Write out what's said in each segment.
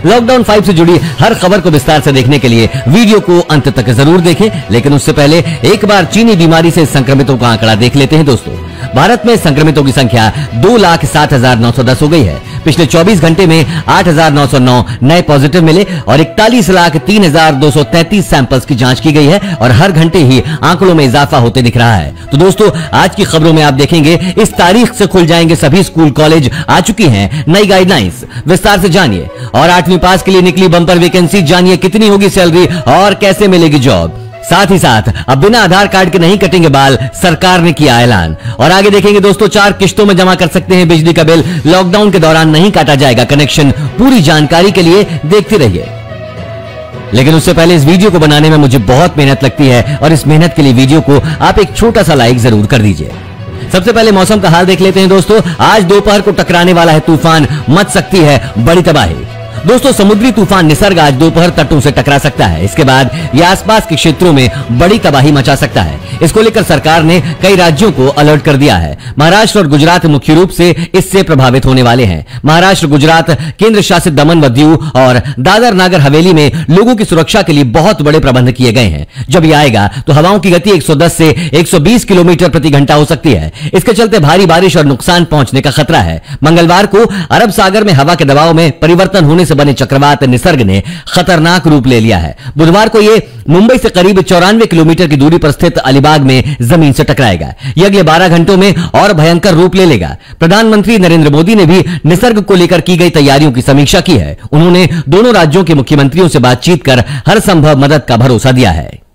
Lockdown 5 से जुड़ी हर खबर को विस्तार से देखने के लिए वीडियो को अंत तक जरूर देखें, लेकिन उससे पहले एक बार चीनी बीमारी से संक्रमितों का आंकड़ा देख लेते हैं। दोस्तों, भारत में संक्रमितों की संख्या 2,07,910 हो गई है। पिछले 24 घंटे में 8,909 नए पॉजिटिव मिले और 41,03,233 सैंपल्स की जांच की गई है और हर घंटे ही आंकड़ों में इजाफा होते दिख रहा है। तो दोस्तों, आज की खबरों में आप देखेंगे इस तारीख से खुल जाएंगे सभी स्कूल कॉलेज, आ चुकी हैं नई गाइडलाइंस, विस्तार से जानिए। और 8वीं पास के लिए निकली बंपर वैकेंसी, जानिए कितनी होगी सैलरी और कैसे मिलेगी जॉब। साथ ही साथ अब बिना आधार कार्ड के नहीं कटेंगे बाल, सरकार ने किया ऐलान। और आगे देखेंगे दोस्तों, 4 किश्तों में जमा कर सकते हैं बिजली का बिल, लॉकडाउन के दौरान नहीं काटा जाएगा कनेक्शन। पूरी जानकारी के लिए देखते रहिए। लेकिन उससे पहले इस वीडियो को बनाने में मुझे बहुत मेहनत लगती है और इस मेहनत के लिए वीडियो को आप एक छोटा सा लाइक जरूर कर दीजिए। सबसे पहले मौसम का हाल देख लेते हैं दोस्तों। आज दोपहर को टकराने वाला है तूफान, मच सकती है बड़ी तबाही। दोस्तों, समुद्री तूफान निसर्ग आज दोपहर तटों से टकरा सकता है। इसके बाद यह आसपास के क्षेत्रों में बड़ी तबाही मचा सकता है। इसको लेकर सरकार ने कई राज्यों को अलर्ट कर दिया है। महाराष्ट्र और गुजरात मुख्य रूप से इससे प्रभावित होने वाले हैं। महाराष्ट्र, गुजरात, केंद्र शासित दमन व दीव और दादर नागर हवेली में लोगों की सुरक्षा के लिए बहुत बड़े प्रबंध किए गए हैं। जब यह आएगा तो हवाओं की गति 110 से 120 किलोमीटर प्रति घंटा हो सकती है। इसके चलते भारी बारिश और नुकसान पहुंचने का खतरा है। मंगलवार को अरब सागर में हवा के दबाव में परिवर्तन होने से बने चक्रवात निसर्ग ने खतरनाक रूप ले लिया है। बुधवार को यह मुंबई से करीब 94 किलोमीटर की दूरी पर स्थित अलीबाग में जमीन से टकराएगा। यह अगले 12 घंटों में और भयंकर रूप ले लेगा। प्रधानमंत्री नरेंद्र मोदी ने भी निसर्ग को लेकर की गई तैयारियों की समीक्षा की है। उन्होंने दोनों राज्यों के मुख्यमंत्रियों से बातचीत कर हर संभव मदद का भरोसा दिया है।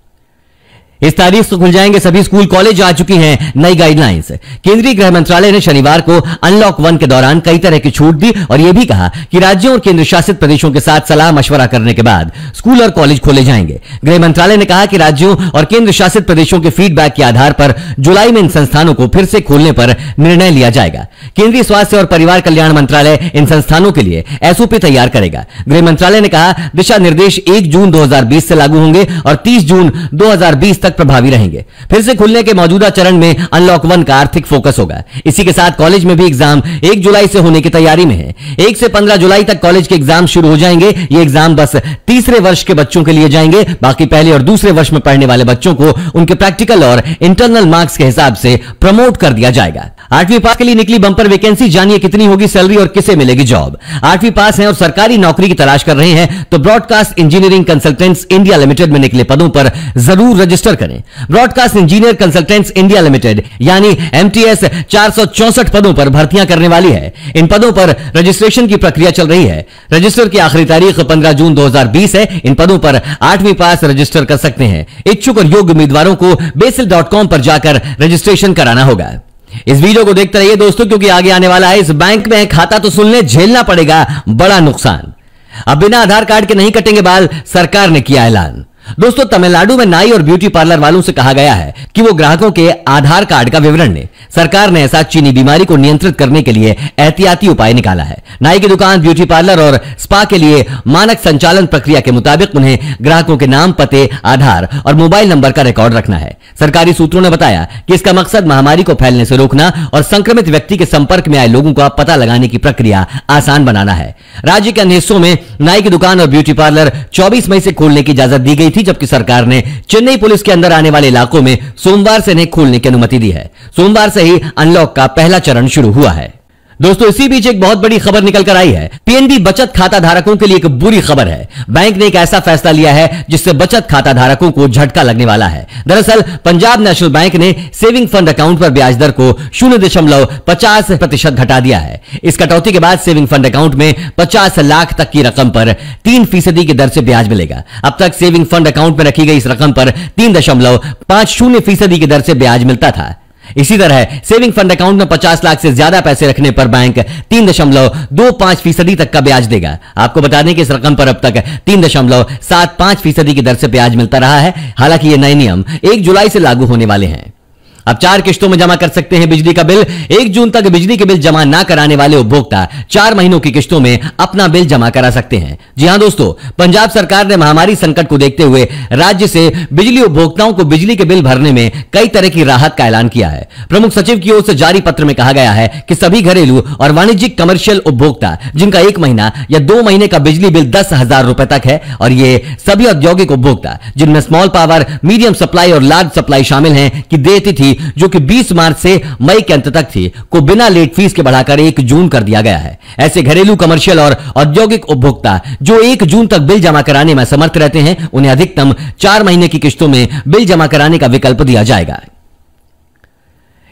इस तारीख से खुल जाएंगे सभी स्कूल कॉलेज, आ चुकी हैं नई गाइडलाइंस। केंद्रीय गृह मंत्रालय ने शनिवार को अनलॉक 1 के दौरान कई तरह की छूट दी और यह भी कहा कि राज्यों और केंद्र शासित प्रदेशों के साथ सलाह मशवरा करने के बाद स्कूल और कॉलेज खोले जाएंगे। गृह मंत्रालय ने कहा कि राज्यों और केंद्र शासित प्रदेशों के फीडबैक के आधार पर जुलाई में इन संस्थानों को फिर से खोलने पर निर्णय लिया जाएगा। केंद्रीय स्वास्थ्य और परिवार कल्याण मंत्रालय इन संस्थानों के लिए एसओपी तैयार करेगा। गृह मंत्रालय ने कहा दिशा निर्देश 1 जून 2020 से लागू होंगे और 30 जून 2020 प्रभावी रहेंगे। फिर से खुलने के मौजूदा चरण में अनलॉक 1 का आर्थिक फोकस होगा। इसी के साथ कॉलेज में भी एग्जाम 1 जुलाई से होने की तैयारी में है। 1 से 15 जुलाई तक कॉलेज के एग्जाम शुरू हो जाएंगे। ये एग्जाम बस तीसरे वर्ष के बच्चों के लिए जाएंगे। बाकी पहले और दूसरे वर्ष में पढ़ने वाले बच्चों को उनके प्रैक्टिकल और इंटरनल मार्क्स के हिसाब से प्रमोट कर दिया जाएगा। 8वीं पास के लिए निकली बंपर वैकेंसी, जानिए कितनी होगी सैलरी और किसे मिलेगी जॉब। 8वीं पास हैं और सरकारी नौकरी की तलाश कर रहे हैं तो broadcast engineering consultants India limited में निकले पदों पर जरूर रजिस्टर करें। Broadcast engineer consultants India limited यानी एमटीएस 464 पदों पर भर्तियां करने वाली है। इन पदों पर रजिस्ट्रेशन की प्रक्रिया चल रही है। रजिस्टर की आखिरी तारीख 15 जून 2020 है। इन पदों पर 8वीं पास रजिस्टर कर सकते हैं। इच्छुक और योग्य उम्मीदवारों को basil.com पर जाकर रजिस्ट्रेशन कराना होगा। इस वीडियो को देखते रहिए दोस्तों, क्योंकि आगे आने वाला है इस बैंक में खाता तो सुन ले, झेलना पड़ेगा बड़ा नुकसान। अब बिना आधार कार्ड के नहीं कटेंगे बाल, सरकार ने किया ऐलान। दोस्तों, तमिलनाडु में नाई और ब्यूटी पार्लर वालों से कहा गया है कि वो ग्राहकों के आधार कार्ड का विवरण लें। सरकार ने ऐसा चीनी बीमारी को नियंत्रित करने के लिए एहतियाती उपाय निकाला है। नाई की दुकान, ब्यूटी पार्लर और स्पा के लिए मानक संचालन प्रक्रिया के मुताबिक उन्हें ग्राहकों के नाम, पते, आधार और मोबाइल नंबर का रिकॉर्ड रखना है। सरकारी सूत्रों ने बताया कि इसका मकसद महामारी को फैलने से रोकना और संक्रमित व्यक्ति के संपर्क में आए लोगों का पता लगाने की प्रक्रिया आसान बनाना है। राज्य के अन्य हिस्सों में नाई की दुकान और ब्यूटी पार्लर 24 मई से खोलने की इजाजत दी गई थी, जबकि सरकार ने चेन्नई पुलिस के अंदर आने वाले इलाकों में सोमवार से इन्हें खोलने की अनुमति दी है। सोमवार से ही अनलॉक का पहला चरण शुरू हुआ है। दोस्तों, इसी बीच एक बहुत बड़ी खबर निकल कर आई है। पीएनबी बचत खाता धारकों के लिए एक बुरी खबर है। बैंक ने एक ऐसा फैसला लिया है जिससे बचत खाता धारकों को झटका लगने वाला है। दरअसल पंजाब नेशनल बैंक ने सेविंग फंड अकाउंट पर ब्याज दर को 0.50% घटा दिया है। इस कटौती के बाद सेविंग फंड अकाउंट में 50 लाख तक की रकम पर 3% की दर से ब्याज मिलेगा। अब तक सेविंग फंड अकाउंट में रखी गई इस रकम पर 3.50% की दर से ब्याज मिलता था। इसी तरह सेविंग फंड अकाउंट में 50 लाख से ज्यादा पैसे रखने पर बैंक 3.25% तक का ब्याज देगा। आपको बता दें कि इस रकम पर अब तक 3.75% की दर से ब्याज मिलता रहा है। हालांकि ये नए नियम 1 जुलाई से लागू होने वाले हैं। अब 4 किश्तों में जमा कर सकते हैं बिजली का बिल। 1 जून तक बिजली के बिल जमा ना कराने वाले उपभोक्ता 4 महीनों की किश्तों में अपना बिल जमा करा सकते हैं। जी हां दोस्तों, पंजाब सरकार ने महामारी संकट को देखते हुए राज्य से बिजली उपभोक्ताओं को बिजली के बिल भरने में कई तरह की राहत का ऐलान किया है। प्रमुख सचिव की ओर से जारी पत्र में कहा गया है कि सभी घरेलू और वाणिज्यिक कमर्शियल उपभोक्ता जिनका 1 महीना या 2 महीने का बिजली बिल 10,000 रुपए तक है, और ये सभी औद्योगिक उपभोक्ता जिनमें स्मॉल पावर, मीडियम सप्लाई और लार्ज सप्लाई शामिल हैं, कि देती थी जो कि 20 मार्च से मई के अंत तक थी, को बिना लेट फीस के बढ़ाकर 1 जून कर दिया गया है। ऐसे घरेलू, कमर्शियल और औद्योगिक उपभोक्ता जो 1 जून तक बिल जमा कराने में समर्थ रहते हैं, उन्हें अधिकतम 4 महीने की किश्तों में बिल जमा कराने का विकल्प दिया जाएगा।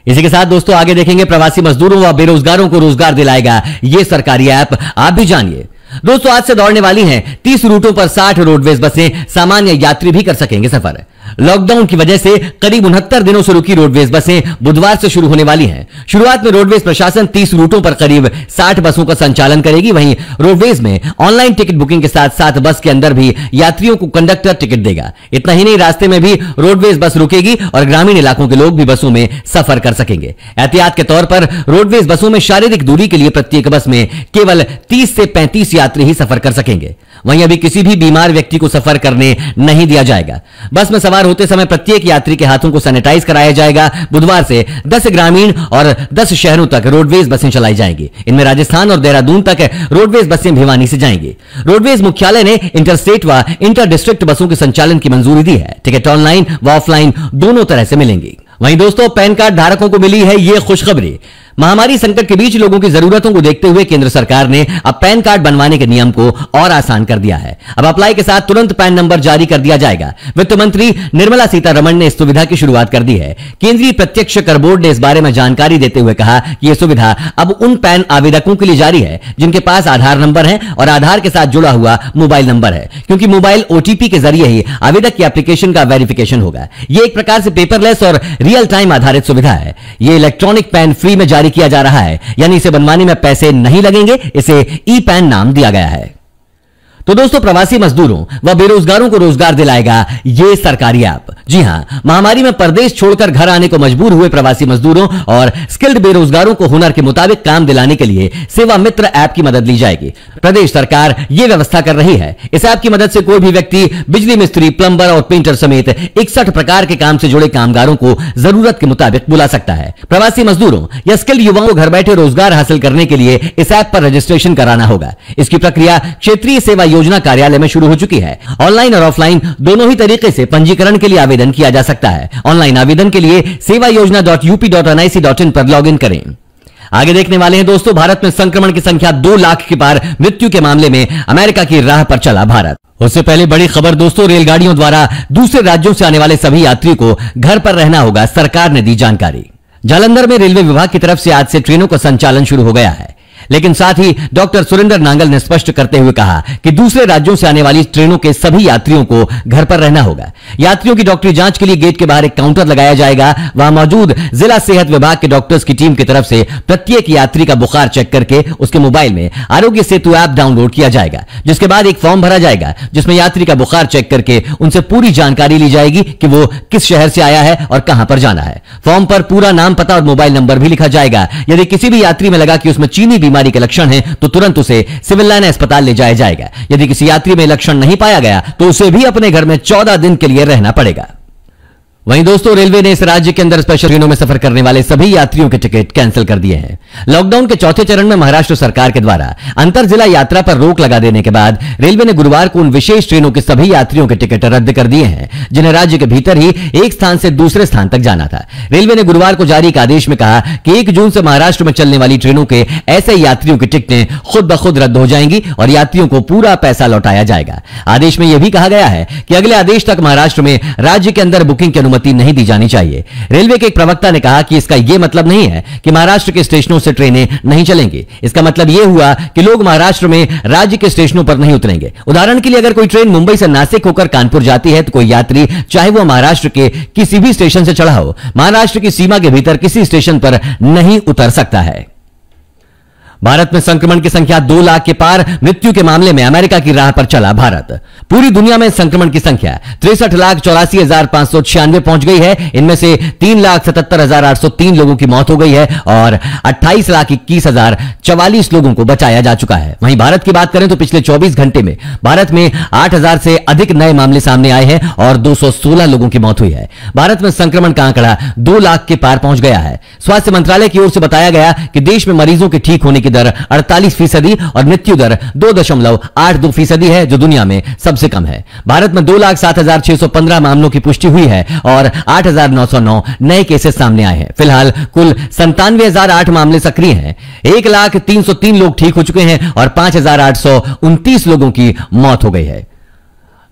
इसी के साथ दोस्तों आगे देखेंगे प्रवासी मजदूरों व बेरोजगारों को रोजगार दिलाएगा ये सरकारी ऐप, आप भी जानिए। दोस्तों आज से दौड़ने वाली हैं 30 रूटों पर 60 रोडवेज बसें, सामान्य यात्री भी कर सकेंगे सफर। लॉकडाउन की वजह से करीब 69 दिनों से रुकी रोडवेज बसें बुधवार से शुरू होने वाली हैं। शुरुआत में रोडवेज प्रशासन 30 रूटों पर करीब 60 बसों का संचालन करेगी। वहीं रोडवेज में ऑनलाइन टिकट बुकिंग के साथ साथ बस के अंदर भी यात्रियों को कंडक्टर टिकट देगा। इतना ही नहीं, रास्ते में भी रोडवेज बस रुकेगी और ग्रामीण इलाकों के लोग भी बसों में सफर कर सकेंगे। एहतियात के तौर पर रोडवेज बसों में शारीरिक दूरी के लिए प्रत्येक बस में केवल 30 से 35 यात्री ही सफर कर सकेंगे। वहीं अभी किसी भी बीमार व्यक्ति को सफर करने नहीं दिया जाएगा। बस में सवार होते समय प्रत्येक यात्री के हाथों को सैनिटाइज कराया जाएगा। बुधवार से 10 ग्रामीण और 10 शहरों तक रोडवेज बसें चलाई जाएंगी। इनमें राजस्थान और देहरादून तक रोडवेज बसें भिवानी से जाएंगी। रोडवेज मुख्यालय ने इंटरस्टेट व इंटर डिस्ट्रिक्ट बसों के संचालन की मंजूरी दी है। टिकट ऑनलाइन व ऑफलाइन दोनों तरह से मिलेंगी। वहीं दोस्तों पैन कार्ड धारकों को मिली है ये खुशखबरी। महामारी संकट के बीच लोगों की जरूरतों को देखते हुए केंद्र सरकार ने अब पैन कार्ड बनवाने के नियम को और आसान कर दिया है। अब अप्लाई के साथ तुरंत पैन नंबर जारी कर दिया जाएगा। वित्त मंत्री निर्मला सीतारमण ने इस सुविधा की शुरुआत कर दी है। केंद्रीय प्रत्यक्ष कर बोर्ड ने इस बारे में जानकारी देते हुए कहा कि यह सुविधा अब उन पैन आवेदकों के लिए जारी है जिनके पास आधार नंबर है और आधार के साथ जुड़ा हुआ मोबाइल नंबर है, क्योंकि मोबाइल ओटीपी के जरिए ही आवेदक की एप्लीकेशन का वेरिफिकेशन होगा। यह एक प्रकार से पेपरलेस और रियल टाइम आधारित सुविधा है। यह इलेक्ट्रॉनिक पैन फ्री में जारी किया जा रहा है, यानी इसे बनवाने में पैसे नहीं लगेंगे। इसे ई पैन नाम दिया गया है। तो दोस्तों प्रवासी मजदूरों व बेरोजगारों को रोजगार दिलाएगा ये सरकारी ऐप। जी हां, महामारी में परदेश छोड़कर घर आने को मजबूर हुए प्रवासी मजदूरों और स्किल्ड बेरोजगारों को हुनर के मुताबिक काम दिलाने के लिए सेवा मित्र ऐप की मदद ली जाएगी। प्रदेश सरकार यह व्यवस्था कर रही है। इस ऐप की मदद से कोई भी व्यक्ति बिजली मिस्त्री, प्लंबर और पेंटर समेत 61 प्रकार के काम से जुड़े कामगारों को जरूरत के मुताबिक बुला सकता है। प्रवासी मजदूरों या स्किल्ड युवाओं को घर बैठे रोजगार हासिल करने के लिए इस ऐप पर रजिस्ट्रेशन कराना होगा। इसकी प्रक्रिया क्षेत्रीय सेवा योजना कार्यालय में शुरू हो चुकी है। ऑनलाइन और ऑफलाइन दोनों ही तरीके से पंजीकरण के लिए आवेदन किया जा सकता है। ऑनलाइन आवेदन के लिए sevaYojna.up.nic.in पर लॉगिन करें। आगे देखने वाले हैं दोस्तों, भारत में संक्रमण की संख्या 2 लाख के पार, मृत्यु के मामले में अमेरिका की राह पर चला भारत। उससे पहले बड़ी खबर दोस्तों, रेलगाड़ियों द्वारा दूसरे राज्यों से आने वाले सभी यात्रियों को घर पर रहना होगा, सरकार ने दी जानकारी। जालंधर में रेलवे विभाग की तरफ से आज से ट्रेनों का संचालन शुरू हो गया है, लेकिन साथ ही डॉक्टर सुरेंद्र नांगल ने स्पष्ट करते हुए कहा कि दूसरे राज्यों से आने वाली ट्रेनों के सभी यात्रियों को घर पर रहना होगा। यात्रियों की डॉक्टरी जांच के लिए गेट के बाहर एक काउंटर लगाया जाएगा। वहां मौजूद जिला सेहत विभाग के डॉक्टर्स की टीम की तरफ से प्रत्येक यात्री का बुखार चेक करके उसके मोबाइल में आरोग्य सेतु ऐप डाउनलोड किया जाएगा, जिसके बाद एक फॉर्म भरा जाएगा जिसमें यात्री का बुखार चेक करके उनसे पूरी जानकारी ली जाएगी कि वो किस शहर से आया है और कहां पर जाना है। फॉर्म पर पूरा नाम, पता और मोबाइल नंबर भी लिखा जाएगा। यदि किसी भी यात्री में लगा कि उसमें चीनी बीमारी के लक्षण हैं तो तुरंत उसे सिविल लाइन अस्पताल ले जाया जाएगा। यदि किसी यात्री में लक्षण नहीं पाया गया तो उसे भी अपने घर में 14 दिन के लिए रहना पड़ेगा। वहीं दोस्तों रेलवे ने इस राज्य के अंदर स्पेशल ट्रेनों में सफर करने वाले सभी यात्रियों के टिकट कैंसिल कर दिए हैं। लॉकडाउन के चौथे चरण में महाराष्ट्र सरकार के द्वारा अंतर जिला यात्रा पर रोक लगा देने के बाद रेलवे ने गुरुवार को उन विशेष ट्रेनों के सभी यात्रियों के टिकट रद्द कर दिए हैं जिन्हें राज्य के भीतर ही एक स्थान से दूसरे स्थान तक जाना था। रेलवे ने गुरुवार को जारी एक आदेश में कहा कि 1 जून से महाराष्ट्र में चलने वाली ट्रेनों के ऐसे यात्रियों की टिकटें खुद ब खुद रद्द हो जाएंगी और यात्रियों को पूरा पैसा लौटाया जाएगा। आदेश में यह भी कहा गया है कि अगले आदेश तक महाराष्ट्र में राज्य के अंदर बुकिंग की अनुमति नहीं दी जानी चाहिए। रेलवे के एक प्रवक्ता ने कहा कि इसका यह मतलब नहीं है कि महाराष्ट्र के स्टेशनों से ट्रेनें नहीं चलेंगी। इसका मतलब यह हुआ कि लोग महाराष्ट्र में राज्य के स्टेशनों पर नहीं उतरेंगे। उदाहरण के लिए अगर कोई ट्रेन मुंबई से नासिक होकर कानपुर जाती है तो कोई यात्री चाहे वो महाराष्ट्र के किसी भी स्टेशन से चढ़ा हो, महाराष्ट्र की सीमा के भीतर किसी स्टेशन पर नहीं उतर सकता है। भारत में संक्रमण की संख्या 2 लाख के पार, मृत्यु के मामले में अमेरिका की राह पर चला भारत। पूरी दुनिया में संक्रमण की संख्या 63,84,596 पहुंच गई है। इनमें से 3,77,803 लोगों की मौत हो गई है और 28,21,044 लोगों को बचाया जा चुका है। वहीं भारत की बात करें तो पिछले 24 घंटे में भारत में 8,000 से अधिक नए मामले सामने आए हैं और 216 लोगों की मौत हुई है। भारत में संक्रमण का आंकड़ा 2 लाख के पार पहुंच गया है। स्वास्थ्य मंत्रालय की ओर से बताया गया कि देश में मरीजों के ठीक होने की दर 48% और मृत्यु दर 2.82% है, जो दुनिया में सबसे कम है। भारत में 2,07,615 मामलों की पुष्टि हुई है और 8,909 नए केसेस सामने आए हैं। फिलहाल कुल 97,008 मामले सक्रिय हैं। 1,03,03 लोग ठीक हो चुके हैं और 5,829 लोगों की मौत हो गई है।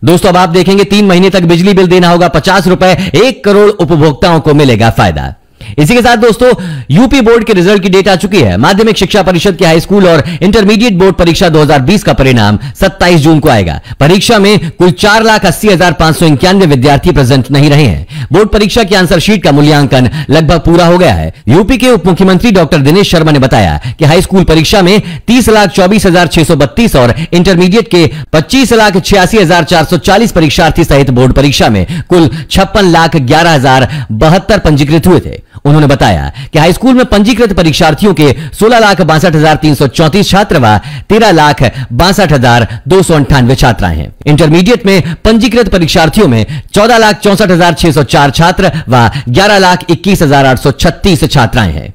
दोस्तों, अब आप देखेंगे 3 महीने तक बिजली बिल देना होगा 50 रुपए, 1 करोड़ उपभोक्ताओं को मिलेगा फायदा। इसी के साथ दोस्तों यूपी बोर्ड के रिजल्ट की डेट आ चुकी है। माध्यमिक शिक्षा परिषद की हाई स्कूल और इंटरमीडिएट बोर्ड परीक्षा 2020 का परिणाम 27 जून को आएगा। परीक्षा में कुल 4,80,591 विद्यार्थी प्रेजेंट नहीं रहे हैं। बोर्ड परीक्षा की आंसर शीट का मूल्यांकन लगभग पूरा हो गया है। यूपी के उप मुख्यमंत्री डॉक्टर दिनेश शर्मा ने बताया कि हाई स्कूल परीक्षा में 30,24,632 और इंटरमीडिएट के 25,86,440 परीक्षार्थी सहित बोर्ड परीक्षा में कुल 56,11,072 पंजीकृत हुए थे। उन्होंने बताया कि हाई स्कूल में पंजीकृत परीक्षार्थियों के 16,62,334 छात्र व 13,62,298 छात्राएं हैं। इंटरमीडिएट में पंजीकृत परीक्षार्थियों में 14,64,604 छात्र व 11,21,836 छात्राएं हैं।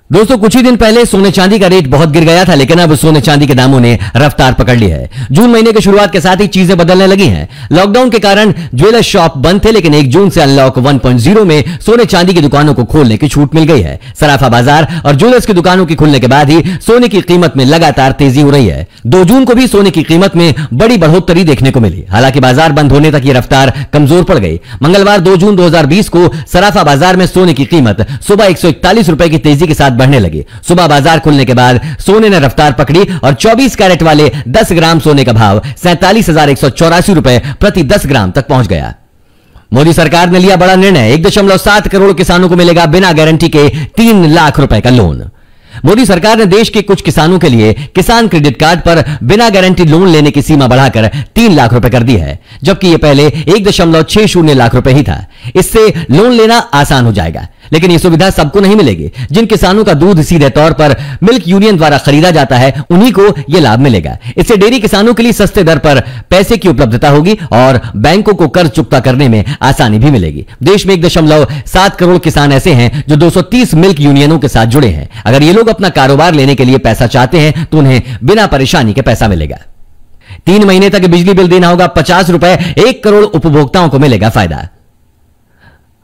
दोस्तों, कुछ ही दिन पहले सोने चांदी का रेट बहुत गिर गया था, लेकिन अब सोने चांदी के दामों ने रफ्तार पकड़ ली है। जून महीने की शुरुआत के साथ ही चीजें बदलने लगी हैं। लॉकडाउन के कारण ज्वेलर्स शॉप बंद थे, लेकिन 1 जून से अनलॉक 1.0 में सोने चांदी की दुकानों को खोलने की छूट मिल गई है। सराफा बाजार और ज्वेलर्स की दुकानों के खुलने के बाद ही सोने की कीमत में लगातार तेजी हो रही है। 2 जून को भी सोने की कीमत में बड़ी बढ़ोतरी देखने को मिली। हालांकि बाजार बंद होने तक ये रफ्तार कमजोर पड़ गई। मंगलवार 2 जून 2020 को सराफा बाजार में सोने की कीमत सुबह 141 रुपए की तेजी के साथ बढ़ने लगी। सुबह बाजार खुलने के बाद सोने ने रफ्तार पकड़ी और 24 कैरेट वाले 10 ग्राम सोने का भाव 47,184 रुपए प्रति 10 ग्राम तक पहुंच गया। मोदी सरकार ने लिया बड़ा निर्णय। 1.7 करोड़ किसानों को मिलेगा बिना गारंटी के 3 लाख रुपए का लोन। मोदी सरकार ने देश के कुछ किसानों के लिए किसान क्रेडिट कार्ड पर बिना गारंटी लोन लेने की सीमा बढ़ाकर 3 लाख रुपए कर दी है, जबकि यह पहले 1.60 लाख रुपए ही था। इससे लोन लेना आसान हो जाएगा, लेकिन यह सुविधा सबको नहीं मिलेगी। जिन किसानों का दूध सीधे तौर पर मिल्क यूनियन द्वारा खरीदा जाता है, उन्हीं को यह लाभ मिलेगा। इससे डेयरी किसानों के लिए सस्ते दर पर पैसे की उपलब्धता होगी और बैंकों को कर्ज चुकता करने में आसानी भी मिलेगी। देश में 1.7 करोड़ किसान ऐसे हैं जो 230 मिल्क यूनियनों के साथ जुड़े हैं। अगर ये लोग अपना कारोबार लेने के लिए पैसा चाहते हैं तो उन्हें बिना परेशानी के पैसा मिलेगा। 3 महीने तक बिजली बिल देना होगा 50 रुपए, 1 करोड़ उपभोक्ताओं को मिलेगा फायदा।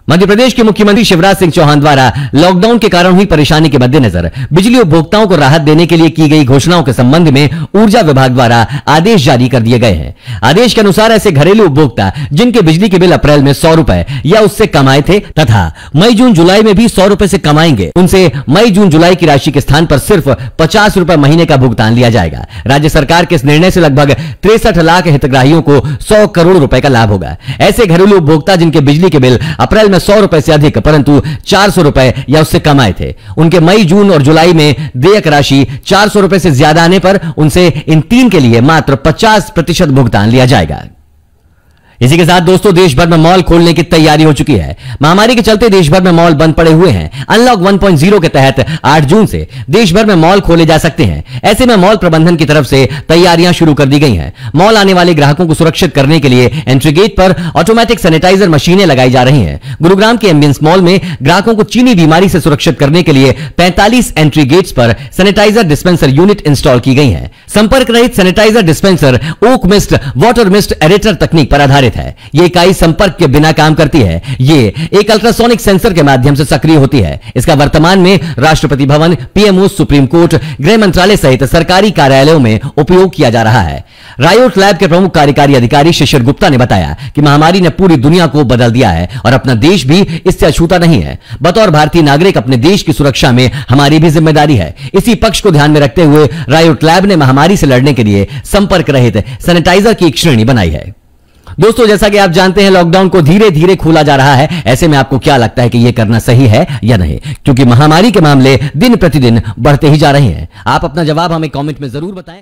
मध्य प्रदेश के मुख्यमंत्री शिवराज सिंह चौहान द्वारा लॉकडाउन के कारण हुई परेशानी के मद्देनजर बिजली उपभोक्ताओं को राहत देने के लिए की गई घोषणाओं के संबंध में ऊर्जा विभाग द्वारा आदेश जारी कर दिए गए हैं। आदेश के अनुसार ऐसे घरेलू उपभोक्ता जिनके बिजली के बिल अप्रैल में 100 रुपए या उससे कम आए थे तथा मई जून जुलाई में भी 100 रुपए से कमाएंगे, उनसे मई जून जुलाई की राशि के स्थान पर सिर्फ 50 रुपए महीने का भुगतान लिया जाएगा। राज्य सरकार के इस निर्णय से लगभग 63 लाख हितग्राहियों को 100 करोड़ रुपए का लाभ होगा। ऐसे घरेलू उपभोक्ता जिनके बिजली के बिल अप्रैल में 100 रुपए से अधिक परंतु 400 रुपए या उससे कम आए थे, उनके मई जून और जुलाई में देयक राशि 400 रुपए से ज्यादा आने पर उनसे इन 3 के लिए मात्र 50% भुगतान लिया जाएगा। इसी के साथ दोस्तों देश भर में मॉल खोलने की तैयारी हो चुकी है। महामारी के चलते देश भर में मॉल बंद पड़े हुए हैं। अनलॉक 1.0 के तहत 8 जून से देश भर में मॉल खोले जा सकते हैं। ऐसे में मॉल प्रबंधन की तरफ से तैयारियां शुरू कर दी गई हैं। मॉल आने वाले ग्राहकों को सुरक्षित करने के लिए एंट्री गेट पर ऑटोमेटिक सैनिटाइजर मशीनें लगाई जा रही हैं। गुरुग्राम के एम्बियंस मॉल में ग्राहकों को चीनी बीमारी से सुरक्षित करने के लिए 45 एंट्री गेट्स पर सैनिटाइजर डिस्पेंसर यूनिट इंस्टॉल की गई है। संपर्क रहित सैनिटाइजर डिस्पेंसर ओक मिस्ट वाटर मिस्ट एडिटर तकनीक पर आधारित है। यह इकाई संपर्क के बिना काम करती है। यह एक अल्ट्रासोनिक सेंसर के माध्यम से सक्रिय होती है। इसका वर्तमान में Rashtrapati Bhavan, PMO, supreme court, गृह मंत्रालय सहित सरकारी कार्यालयों में उपयोग किया जा रहा है। रायोट लैब के प्रमुख कार्यकारी अधिकारी शिशिर गुप्ता ने बताया कि महामारी ने पूरी दुनिया को बदल दिया है और अपना देश भी इससे अछूता नहीं है। बतौर भारतीय नागरिक अपने देश की सुरक्षा में हमारी भी जिम्मेदारी है। इसी पक्ष को ध्यान में रखते हुए रायोट लैब ने महामारी से लड़ने के लिए संपर्क रहित सैनिटाइजर की एक श्रेणी बनाई है। दोस्तों, जैसा कि आप जानते हैं, लॉकडाउन को धीरे धीरे खोला जा रहा है। ऐसे में आपको क्या लगता है कि यह करना सही है या नहीं? क्योंकि महामारी के मामले दिन प्रतिदिन बढ़ते ही जा रहे हैं। आप अपना जवाब हमें कमेंट में जरूर बताएं।